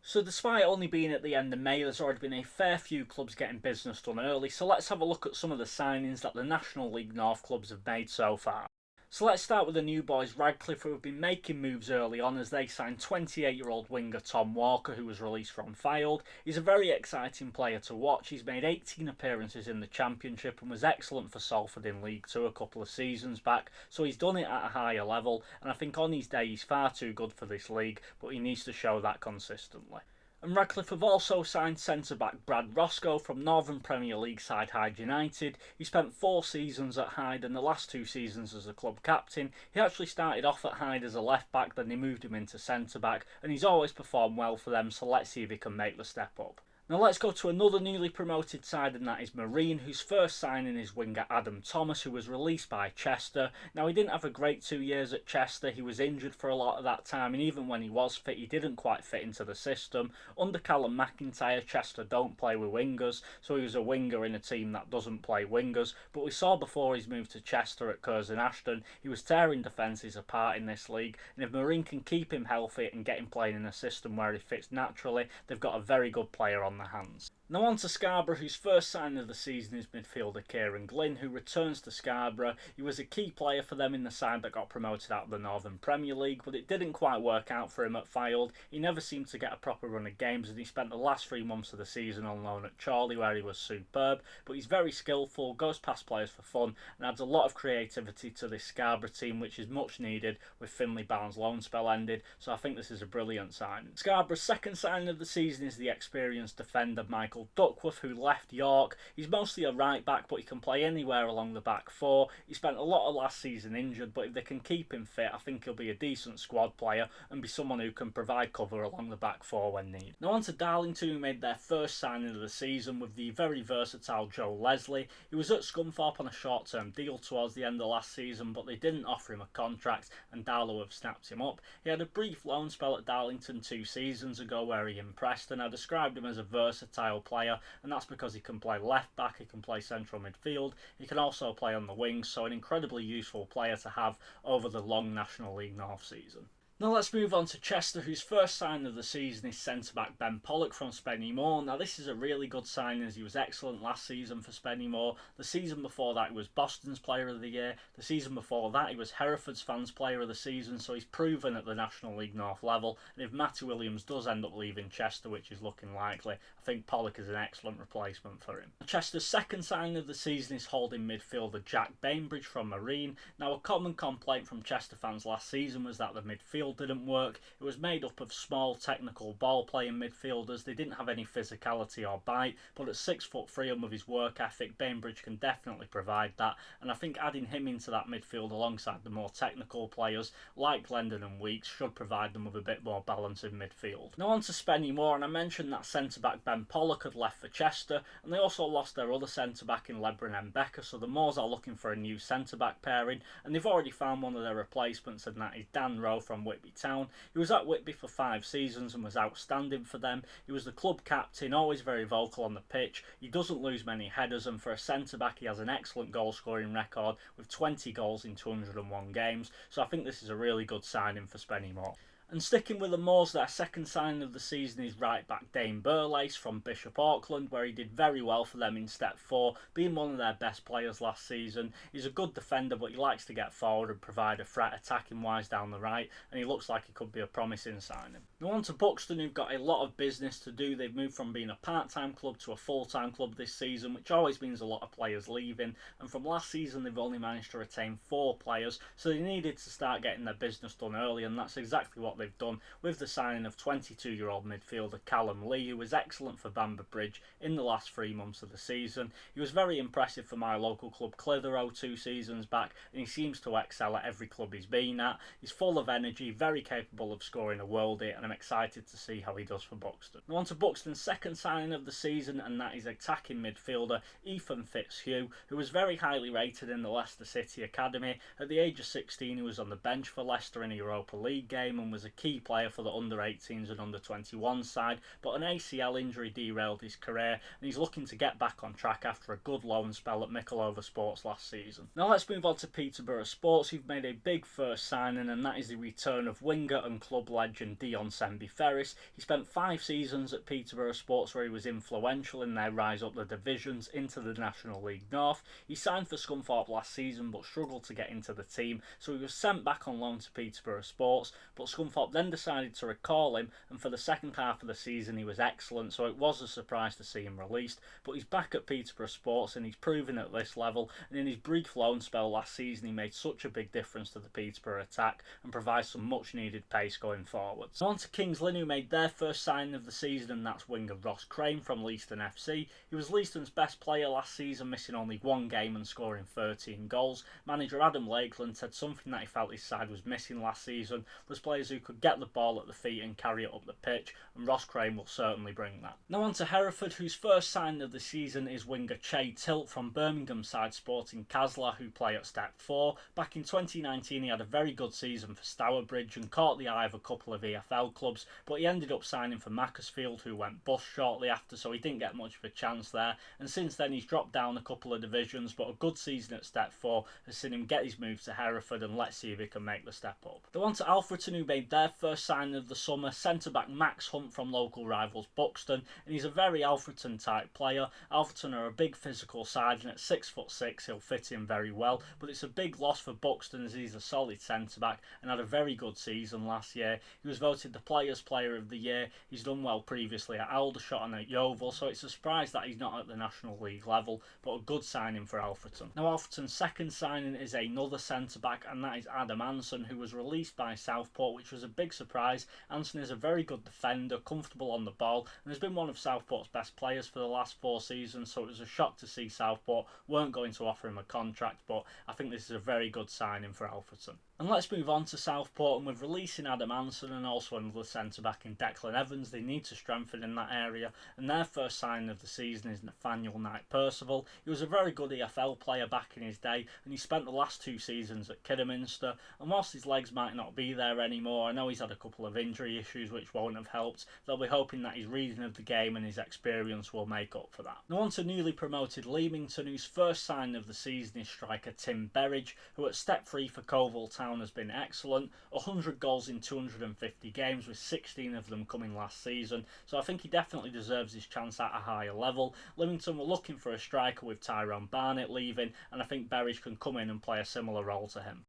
So despite only being at the end of May, there's already been a fair few clubs getting business done early, so let's have a look at some of the signings that the National League North clubs have made so far. So let's start with the new boys Radcliffe, who have been making moves early on as they signed 28-year-old winger Tom Walker, who was released from Fylde. He's a very exciting player to watch. He's made 18 appearances in the Championship and was excellent for Salford in League Two a couple of seasons back, so he's done it at a higher level, and I think on his day he's far too good for this league, but he needs to show that consistently. And Radcliffe have also signed centre-back Brad Roscoe from Northern Premier League side Hyde United. He spent 4 seasons at Hyde and the last 2 seasons as a club captain. He actually started off at Hyde as a left-back, then they moved him into centre-back, and he's always performed well for them, so let's see if he can make the step up. Now let's go to another newly promoted side, and that is Marine, whose first signing is winger Adam Thomas, who was released by Chester. Now he didn't have a great 2 years at Chester, he was injured for a lot of that time, and even when he was fit he didn't quite fit into the system. Under Callum McIntyre, Chester don't play with wingers, so he was a winger in a team that doesn't play wingers, but we saw before his move to Chester at Curzon Ashton, he was tearing defences apart in this league, and if Marine can keep him healthy and get him playing in a system where he fits naturally, they've got a very good player on their hands. Now on to Scarborough, whose first signing of the season is midfielder Kieran Lynn, who returns to Scarborough. He was a key player for them in the side that got promoted out of the Northern Premier League, but it didn't quite work out for him at Fylde. He never seemed to get a proper run of games, and he spent the last 3 months of the season on loan at Chorley, where he was superb. But he's very skillful, goes past players for fun, and adds a lot of creativity to this Scarborough team, which is much needed with Finlay Barnes' loan spell ended, so I think this is a brilliant signing. Scarborough's second signing of the season is the experienced defender Michael Duckworth, who left York. He's mostly a right back, but he can play anywhere along the back four. He spent a lot of last season injured, but if they can keep him fit, I think he'll be a decent squad player and be someone who can provide cover along the back four when needed. Now on to Darlington, who made their first signing of the season with the very versatile Joe Leslie. He was at Scunthorpe on a short-term deal towards the end of last season, but they didn't offer him a contract and Darlow have snapped him up. He had a brief loan spell at Darlington 2 seasons ago where he impressed, and I described him as a versatile player, and that's because he can play left back, he can play central midfield, he can also play on the wings, so an incredibly useful player to have over the long National League North season. Now let's move on to Chester, whose first signing of the season is centre-back Ben Pollock from Spennymoor. Now this is a really good signing as he was excellent last season for Spennymoor. The season before that he was Boston's Player of the Year. The season before that he was Hereford's Fans Player of the Season, so he's proven at the National League North level. And if Matty Williams does end up leaving Chester, which is looking likely, I think Pollock is an excellent replacement for him. Chester's second signing of the season is holding midfielder Jack Bainbridge from Marine. Now a common complaint from Chester fans last season was that the midfield didn't work. It was made up of small technical ball playing midfielders. They didn't have any physicality or bite, but at 6'3" and with his work ethic, Bainbridge can definitely provide that, and I think adding him into that midfield alongside the more technical players like Glendon and Weeks should provide them with a bit more balance in midfield. Now on to Spennymoor, and I mentioned that centre-back Ben Pollock had left for Chester, and they also lost their other centre-back in Lebron and Becker, so the Moors are looking for a new centre-back pairing, and they've already found one of their replacements, and that is Dan Rowe from Whitby Town. He was at Whitby for 5 seasons and was outstanding for them. He was the club captain, always very vocal on the pitch. He doesn't lose many headers, and for a centre-back he has an excellent goal scoring record with 20 goals in 201 games, so I think this is a really good signing for Spennymoor. And sticking with the Moors, their second signing of the season is right back Dane Burlace from Bishop Auckland, where he did very well for them in Step 4, being one of their best players last season. He's a good defender, but he likes to get forward and provide a threat attacking wise down the right, and he looks like he could be a promising signing. Now on to Buxton, who've got a lot of business to do. They've moved from being a part-time club to a full-time club this season, which always means a lot of players leaving, and from last season they've only managed to retain 4 players, so they needed to start getting their business done early, and that's exactly what they've done with the signing of 22-year-old midfielder Callum Lee, who was excellent for Bamber Bridge in the last 3 months of the season. He was very impressive for my local club Clitheroe 2 seasons back, and he seems to excel at every club he's been at. He's full of energy, very capable of scoring a worldie, and I'm excited to see how he does for Buxton. Now on to Buxton's second signing of the season, and that is attacking midfielder Ethan Fitzhugh, who was very highly rated in the Leicester City Academy. At the age of 16 he was on the bench for Leicester in a Europa League game and was as a key player for the under-18s and under-21 side, but an ACL injury derailed his career, and he's looking to get back on track after a good loan spell at Mickleover Sports last season. Now let's move on to Peterborough Sports, who've made a big first signing, and that is the return of winger and club legend Dion Sembi-Ferris. He spent 5 seasons at Peterborough Sports where he was influential in their rise up the divisions into the National League North. He signed for Scunthorpe last season but struggled to get into the team, so he was sent back on loan to Peterborough Sports, but Scunthorpe then decided to recall him, and for the second half of the season he was excellent, so it was a surprise to see him released. But he's back at Peterborough Sports and he's proven at this level, and in his brief loan spell last season he made such a big difference to the Peterborough attack and provides some much needed pace going forwards. On to Kings Lynn, who made their first signing of the season, and that's winger Ross Crane from Leaston FC. He was Leaston's best player last season, missing only 1 game and scoring 13 goals. Manager Adam Lakeland said something that he felt his side was missing last season was players who could get the ball at the feet and carry it up the pitch, and Ross Crane will certainly bring that. Now on to Hereford, whose first signing of the season is winger Che Tilt from Birmingham side Sporting Casla, who play at Step 4. Back in 2019 he had a very good season for Stourbridge and caught the eye of a couple of EFL clubs, but he ended up signing for Macclesfield, who went bust shortly after, so he didn't get much of a chance there, and since then he's dropped down a couple of divisions, but a good season at Step 4 has seen him get his move to Hereford, and let's see if he can make the step up. They want to Alfreton, who made their first signing of the summer, centre-back Max Hunt from local rivals Buxton, and he's a very Alfreton type player. Alfreton are a big physical side, and at 6'6" he'll fit in very well, but it's a big loss for Buxton as he's a solid centre-back and had a very good season last year. He was voted the Players' Player of the Year. He's done well previously at Aldershot and at Yeovil, so it's a surprise that he's not at the National League level, but a good signing for Alfreton. Now Alfreton's second signing is another centre-back, and that is Adam Anson, who was released by Southport, which was a big surprise. Anson is a very good defender, comfortable on the ball, and has been one of Southport's best players for the last 4 seasons, so it was a shock to see Southport weren't going to offer him a contract, but I think this is a very good signing for Alfreton. And let's move on to Southport, and with releasing Adam Anson and also another centre-back in Declan Evans, they need to strengthen in that area, and their first signing of the season is Nathaniel Knight-Percival. He was a very good EFL player back in his day, and he spent the last 2 seasons at Kidderminster, and whilst his legs might not be there anymore, I know he's had a couple of injury issues which won't have helped. They'll be hoping that his reading of the game and his experience will make up for that. Now on to newly promoted Leamington, whose first signing of the season is striker Tim Berridge, who at Step 3 for Coval Town has been excellent. 100 goals in 250 games, with 16 of them coming last season, so I think he definitely deserves his chance at a higher level. Leamington were looking for a striker with Tyrone Barnett leaving, and I think Berridge can come in and play a similar role to him.